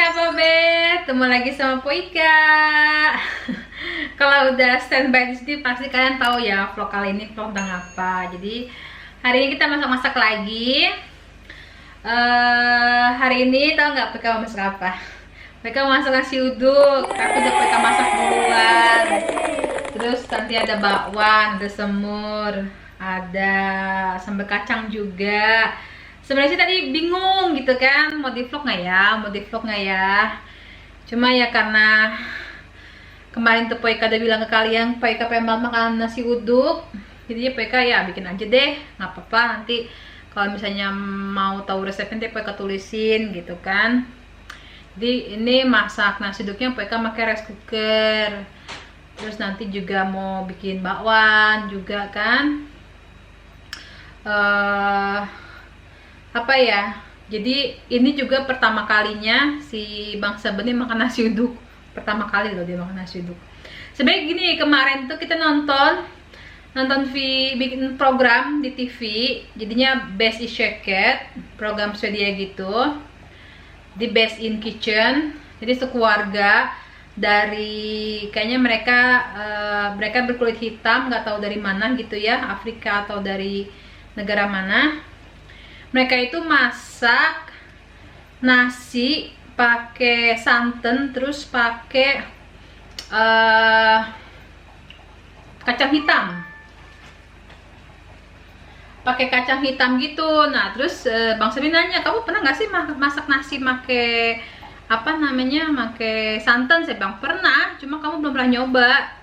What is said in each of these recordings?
apa Be? Ketemu lagi sama Poika. Kalau udah standby di sini pasti kalian tahu ya vlog kali ini vlog tentang apa. Jadi hari ini kita masak-masak lagi. Hari ini tahu nggak Poika mau masak apa? Poika mau masak nasi uduk. Tapi udah Poika masak duluan. Terus nanti ada bakwan, ada semur, ada sambal kacang juga. Sebenarnya sih tadi bingung gitu kan, mau di vlog nggak ya, cuma ya karena kemarin tuh Poika udah bilang ke kalian Poika pengen banget makan nasi uduk, jadi Poika ya bikin aja deh, nggak apa-apa. Nanti kalau misalnya mau tahu resepnya Poika tulisin gitu kan. Jadi ini masak nasi uduknya Poika pakai rice cooker, terus nanti juga mau bikin bakwan juga kan. Apa ya, jadi ini juga pertama kalinya si Bang Saben ini makan nasi uduk, pertama kali loh dia makan nasi uduk. Sebenarnya gini, kemarin tuh kita nonton bikin program di TV, jadinya Best is Shaket, program Swedia gitu, di Best in Kitchen. Jadi sekeluarga dari kayaknya mereka berkulit hitam, nggak tahu dari mana gitu ya, Afrika atau dari negara mana. Mereka itu masak nasi pakai santan, terus pakai kacang hitam, gitu. Nah terus Bang Sabi nanya, kamu pernah nggak sih masak nasi pakai apa namanya, pakai santan? Saya bilang pernah, cuma kamu belum pernah nyoba.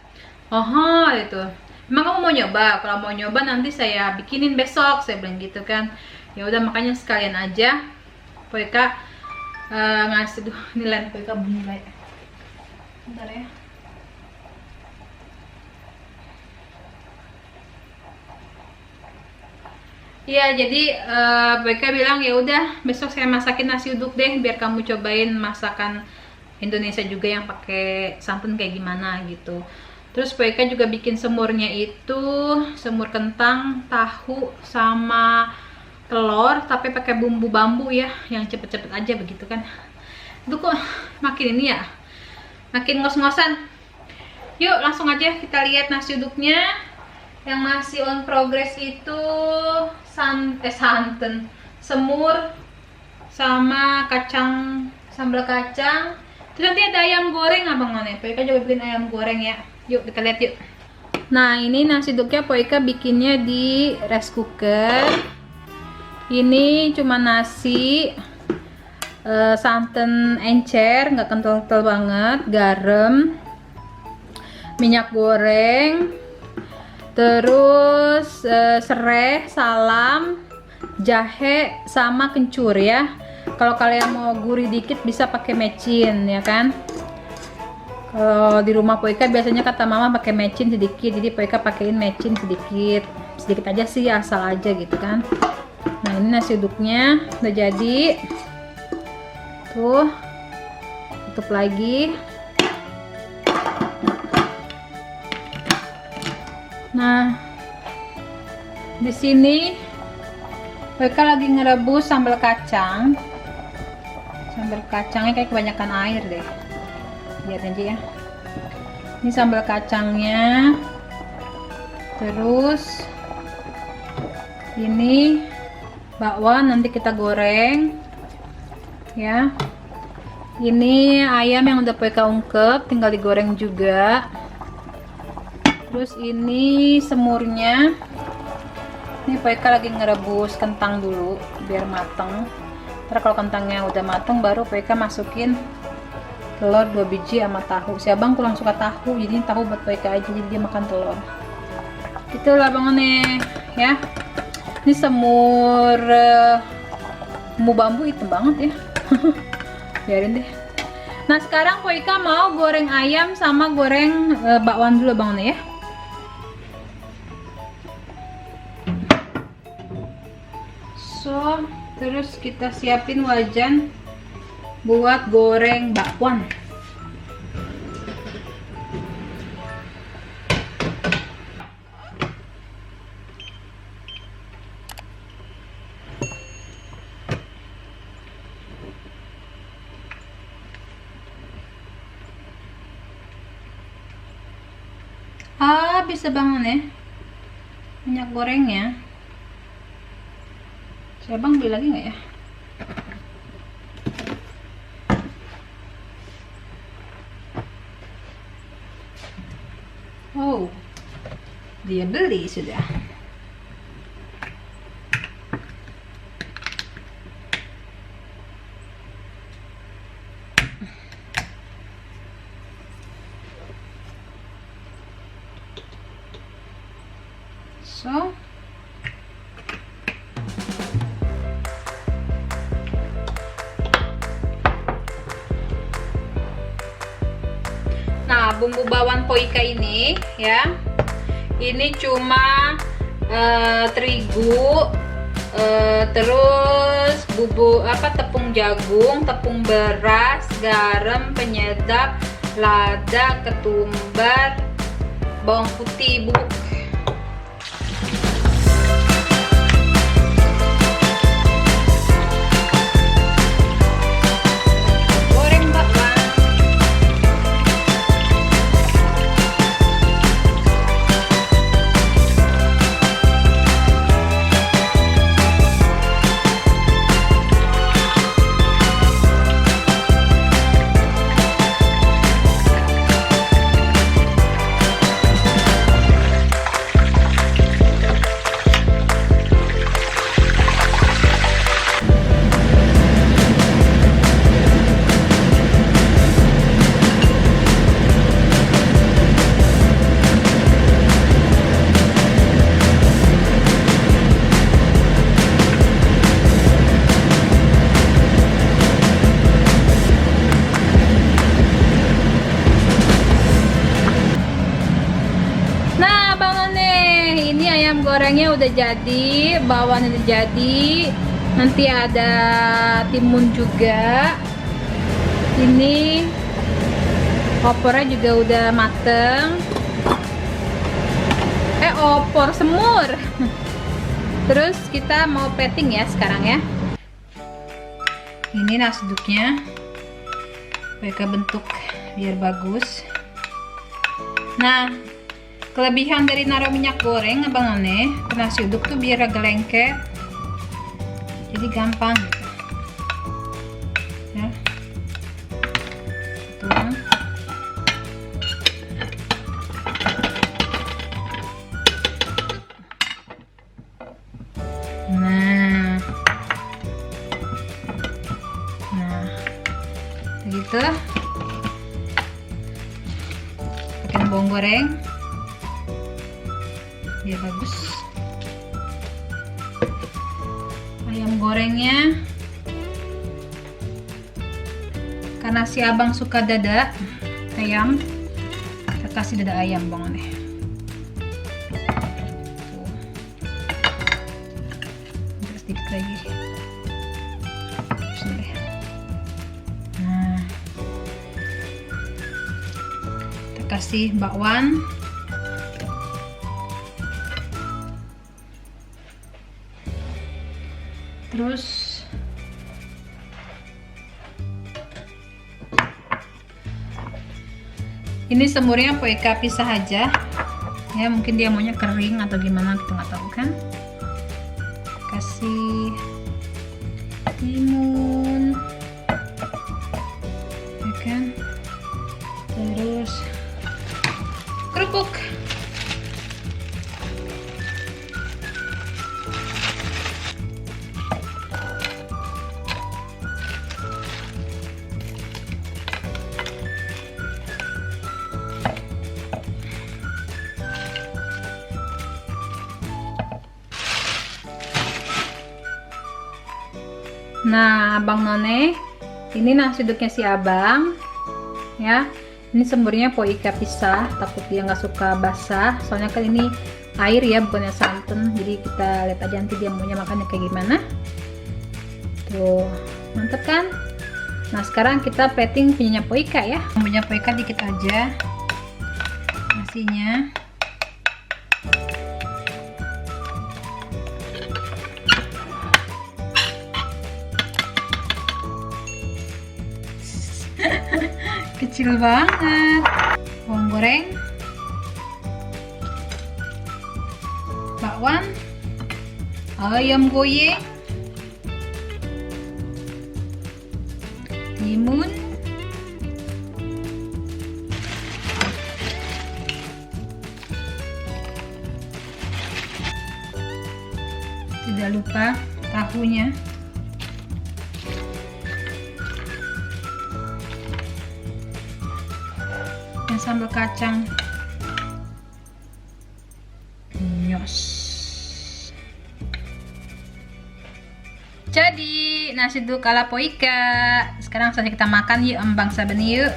Oh itu, emang kamu mau nyoba? Kalau mau nyoba nanti saya bikinin besok, saya bilang gitu kan. Ya udah, makanya sekalian aja Poika ngasih. Duh, ini lain Poika bunyi lain. Bentar ya. Iya, jadi Poika bilang ya udah besok saya masakin nasi uduk deh, biar kamu cobain masakan Indonesia juga yang pakai santan kayak gimana gitu. Terus Poika juga bikin semurnya itu semur kentang, tahu sama telur, tapi pakai bumbu bambu ya, yang cepet-cepet aja begitu kan. Itu kok makin ini ya, makin ngos-ngosan. Yuk langsung aja kita lihat nasi uduknya. Yang masih on progress itu santan, semur sama sambal kacang. Terus nanti ada ayam goreng abang None. Poika juga bikin ayam goreng ya. Yuk kita lihat yuk. Nah ini nasi uduknya Poika bikinnya di rice cooker. Ini cuma nasi, santan encer, nggak kental-kental banget, garam, minyak goreng, terus serai, salam, jahe, sama kencur ya. Kalau kalian mau gurih dikit bisa pakai mecin ya kan. Kalau di rumah Poika biasanya kata mama pakai mecin sedikit, jadi Poika pakein mecin sedikit aja sih, asal aja gitu kan. Nah ini nasi uduknya udah jadi, tuh tutup lagi. Nah di sini mereka lagi ngerebus sambal kacangnya, kayak kebanyakan air deh, lihat aja ya. Ini sambal kacangnya, terus ini bakwan nanti kita goreng ya. Ini ayam yang udah Poika ungkep, tinggal digoreng juga. Terus ini semurnya. Ini Poika lagi ngerebus kentang dulu biar mateng. Ntar kalau kentangnya udah mateng baru Poika masukin telur 2 biji sama tahu. Si abang kurang suka tahu, jadi tahu buat Poika aja, jadi dia makan telur. Itulah bangunnya ya. Ini semur bumbu bambu hitam banget ya. Biarin deh. Nah sekarang Poika mau goreng ayam sama goreng bakwan dulu Bang ya. So terus kita siapin wajan buat goreng bakwan. Bisa bangun ya minyak gorengnya. Saya bang beli lagi nggak ya? Oh, dia beli sudah. So, nah bumbu bawang poika ini ya, ini cuma terigu, terus bubuk tepung jagung, tepung beras, garam, penyedap, lada, ketumbar, bawang putih bubuk. Gorengnya udah jadi, bawangnya udah jadi, nanti ada timun juga. Ini opornya juga udah mateng. Opor semur. Terus kita mau plating ya sekarang ya. Ini nasi uduknya, mereka bentuk biar bagus. Nah, kelebihan dari naruh minyak goreng abang None ke nasi uduk tuh biar agak lengket, jadi gampang ya. Tuang. Nah begitu. Pakai bawang goreng biar bagus. Ayam gorengnya, karena si abang suka dada ayam, kita kasih dada ayam bang nih. Terus sedikit lagi. Nah, kita kasih bakwan. Terus ini semurnya poika pisah aja ya, mungkin dia maunya kering atau gimana kita nggak tahu kan. Kasih timun ya kan, terus kerupuk. Nah, Abang None, ini nasi uduknya si abang ya. Ini semburnya poika pisah, takut dia nggak suka basah, soalnya kan ini air ya, bukannya santan. Jadi kita lihat aja nanti dia maunya makannya kayak gimana. Tuh, mantep kan? Nah, sekarang kita plating punyanya poika ya. Punya poika dikit aja nasinya. Kecil banget. Bawang goreng, bakwan, ayam goreng, timun, tidak lupa tahunya, dan sambal kacang. Jadi nasi duduk ala poika. Sekarang saja kita makan yuk, bangsa benih yuk.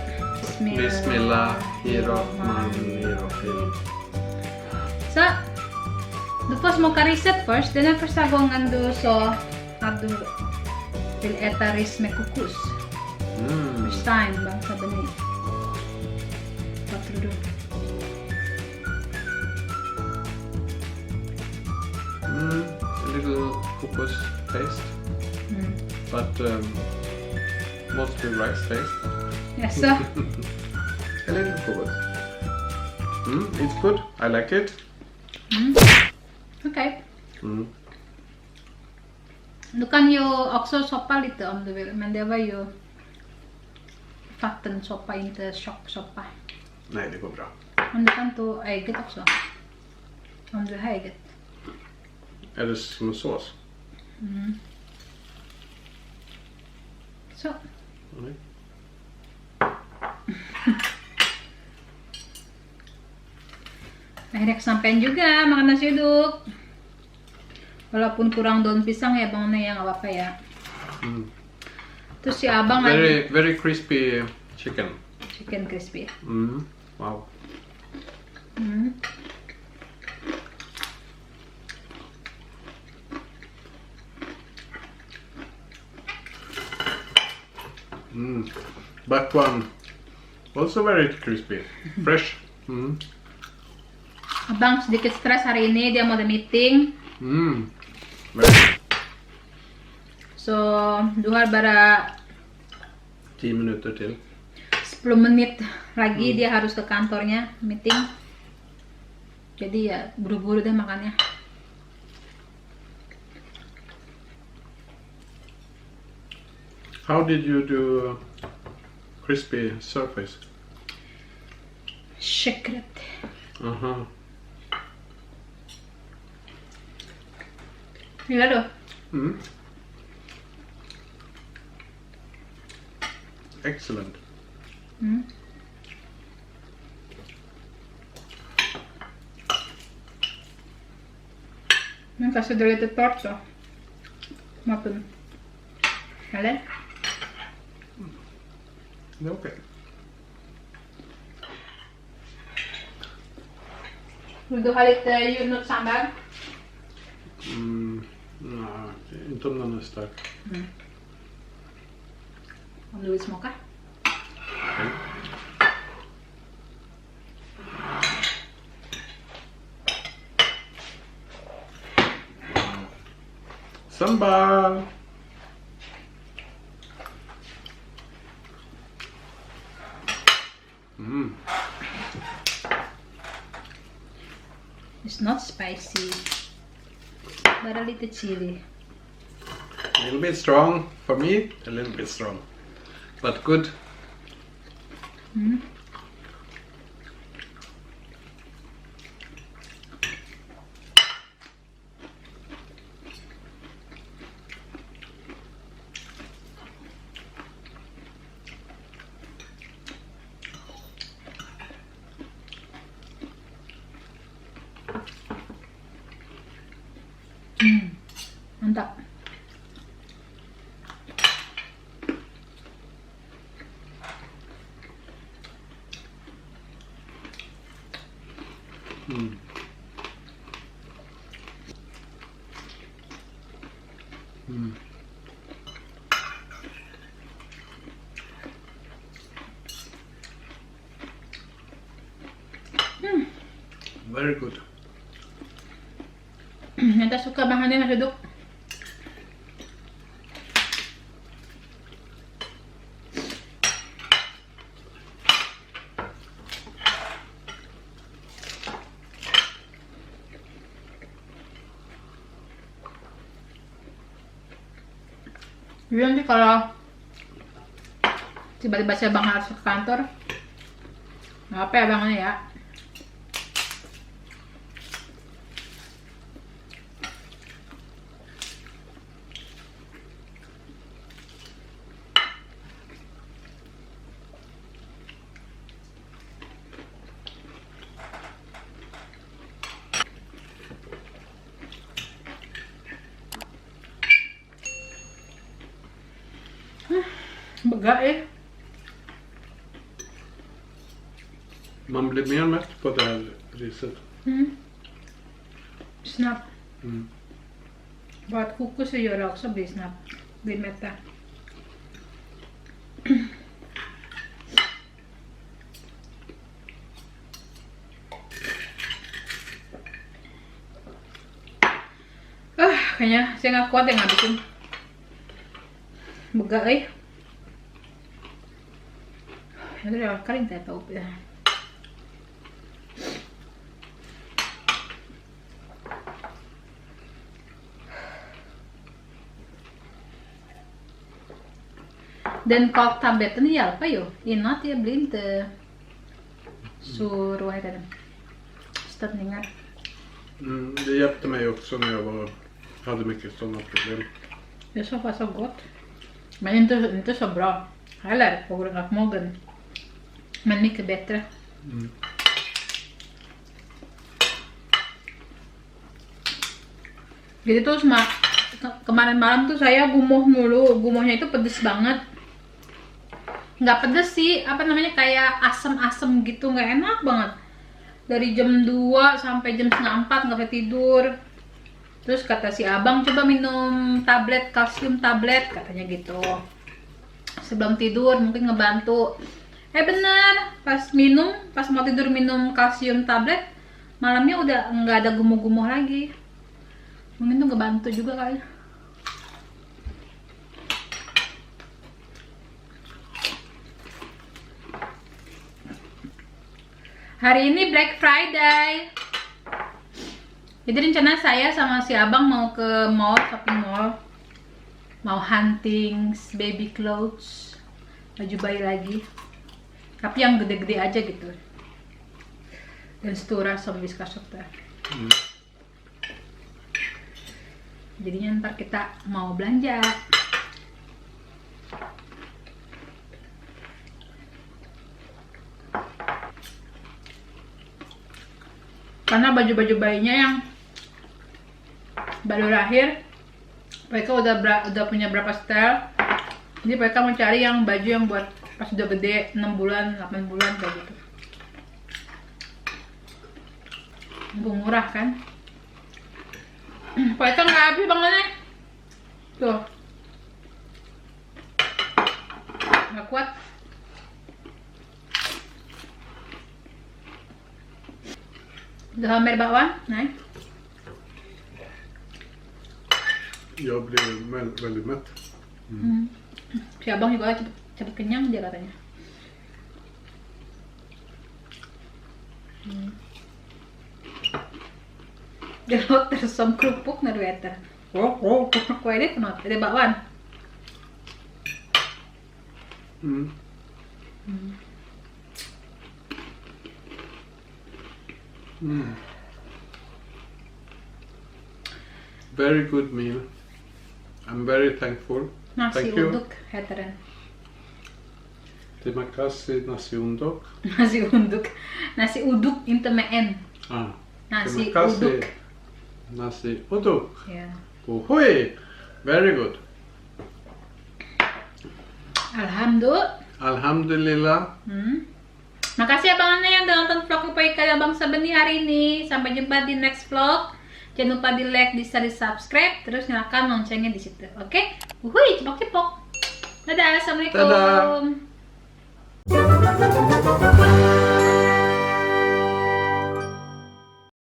Bismillahirrahmanirrahim. So, du får smaka riset först. Den är första gången du så att du vill äta ris med kokos. First time, bangsa benih. Vad tror du? A little kokos taste, but mostly rice taste. Jaså? A little kokos. It's good. I like it. Okej. Mm. Du kan ju också soppa lite om du vill, men det var ju vattensoppa, inte tjocksoppa. Nej, det går bra. Men du kan ta ägget också. Om du har ägget. Är det som en sås? Så. Nej. Akhirnya kesampaian juga makan nasi uduk. Walaupun kurang daun pisang ya Bang Nea, nggak apa-apa ya. Terus si abang lagi Very crispy chicken. chicken crispy. Wow. Bakwan also very crispy, fresh. Abang sedikit stres hari ini, dia mau ada meeting. Very good. So, du har bara 10 minuter till. 10 menit lagi dia harus ke kantornya, meeting. Jadi ya buru-buru deh makannya. How did you do crispy surface? Sekret. Gila doh. Excellent. Men kanske det är lite torrt så. Maten. Eller? Det är okej. Vill du ha lite julnötssambal? Nej, inte om den är stark. Om du vill smaka. Okay. Sambal. It's not spicy, but a little chili. A little bit strong for me, a little bit strong, but good. Mantap. Very good. Nanti suka bahannya nasi uduk. Jadi nanti kalau tiba-tiba si abang harus ke kantor, nggak apa ya abangnya ya. Begak ya. Man blir mer mätt på det här riset. Snabbt. Mm. Bara att kokoset gör det också blir snabbt. Blir mätta. Kayaknya saya nggak kuat yang ngabisin. Begak itu udah kering saya tahu ya. Den kaktabletten hjälper ju. Innan att jag blir inte så vad heter det? Stötningar. Det hjälpte mig också när jag hade mycket sådana problem. Det så var så gott. Men inte så bra heller på grund av magen. Men mycket bättre. Jadi tuh kemarin malam tuh saya gumoh mulu. Gumohnya itu pedes banget. Nggak pedes sih, apa namanya, kayak asem-asem gitu, nggak enak banget. Dari jam 2 sampai jam setengah 4 nggak bisa tidur. Terus kata si abang, coba minum tablet, kalsium tablet, katanya gitu. Sebelum tidur mungkin ngebantu. Bener, pas mau tidur minum kalsium tablet, malamnya udah nggak ada gumuh-gumuh lagi. Mungkin tuh ngebantu juga kali. Hari ini Black Friday. Jadi rencana saya sama si abang mau ke mall, shopping mall. Mau hunting baby clothes, baju bayi lagi. Tapi yang gede-gede aja gitu. Dan stora som vi ska shoppa. Jadinya ntar kita mau belanja. Karena baju-baju bayinya yang baru lahir, mereka udah punya berapa style. Jadi mereka mau cari yang baju yang buat pas udah gede, 6 bulan, 8 bulan kayak gitu. Murah kan? Mereka nggak habis bangetnya. Tuh. Nggak kuat. Du har mer bakwan? Nej. Jag blev väldigt mätt. Si abang juga cepet kenyang dia katanya. Det låter som krupuk när du äter. Vad är det för något? Är det bakwan? Very good meal. I'm very thankful. Nasi Thank you. uduk heter den. Terima kasih nasi uduk. Nasi uduk. Nasi uduk inte med en. Nasi Terima kasih. uduk. Nasi uduk. Ya. Ohoi! Very good. Alhamdulillah. Makasih Abang Ana yang udah nonton vlog Upaika Abang Sabeni hari ini. Sampai jumpa di next vlog. Jangan lupa di like, di share, di subscribe, terus nyalakan loncengnya di situ. Oke? Wuhui, cepok-cepok. Dadah, assalamualaikum. Dadah.